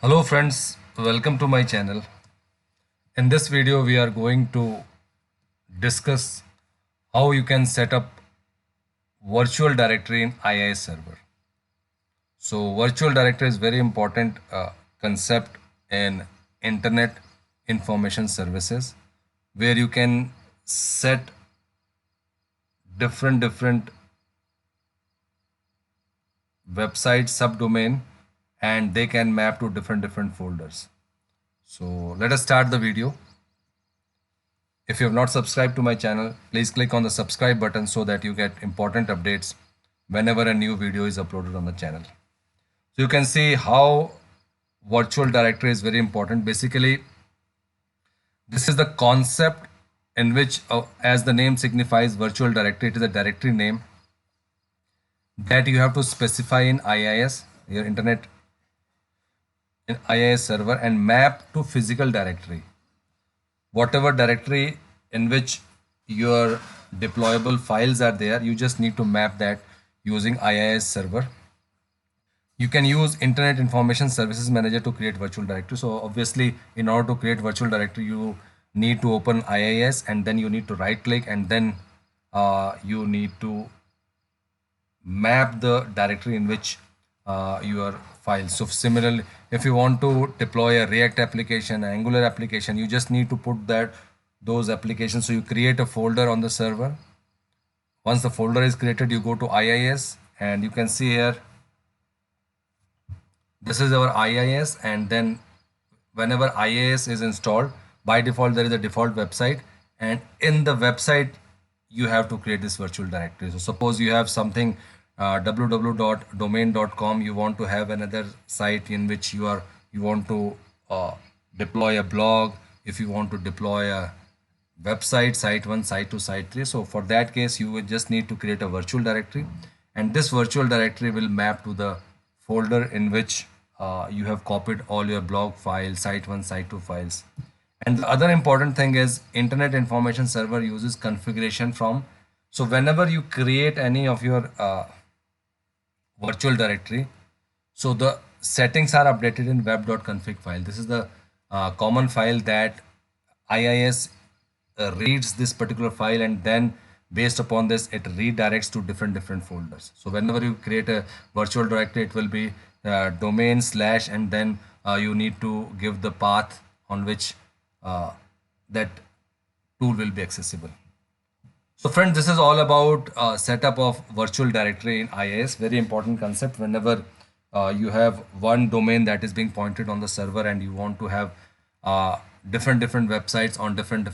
Hello friends, welcome to my channel. In this video we are going to discuss how you can set up virtual directory in IIS server. So virtual directory is very important concept in internet information services where you can set different website subdomain and they can map to different folders. So let us start the video. If you have not subscribed to my channel, please click on the subscribe button so that you get important updates whenever a new video is uploaded on the channel. So you can see how virtual directory is very important. Basically, this is the concept in which, as the name signifies, virtual directory, it is a directory name that you have to specify in IIS, your internet in IIS server, and map to physical directory. Whatever directory in which your deployable files are there, you just need to map that using IIS server. You can use Internet Information Services Manager to create virtual directory. So obviously, in order to create virtual directory, you need to open IIS and then you need to right click and then you need to map the directory in which your files. So similarly, if you want to deploy a React application, Angular application, you just need to put those applications. So you create a folder on the server. Once the folder is created, you go to IIS and you can see here, this is our IIS, and then whenever IIS is installed, by default there is a default website, and in the website you have to create this virtual directory. So suppose you have something www.domain.com, you want to have another site in which you want to deploy a blog, if you want to deploy a website, site 1, site 2, site 3. So for that case, you would just need to create a virtual directory, and this virtual directory will map to the folder in which you have copied all your blog files, site 1, site 2 files. And the other important thing is Internet Information Server uses configuration from. So whenever you create any of your virtual directory, so the settings are updated in web.config file. This is the common file that IIS reads this particular file, and then based upon this it redirects to different folders. So whenever you create a virtual directory, it will be domain / and then you need to give the path on which that tool will be accessible. So friends, this is all about setup of virtual directory in IIS. Very important concept. Whenever you have one domain that is being pointed on the server and you want to have different websites on different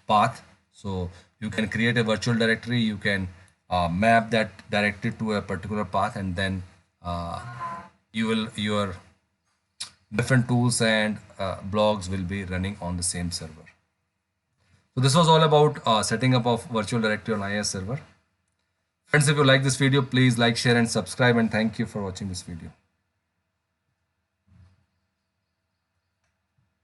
path, so you can create a virtual directory, you can map that directory to a particular path, and then your different tools and blogs will be running on the same server. So this was all about setting up of virtual directory on IIS server. Friends, if you like this video, please like, share and subscribe, and thank you for watching this video.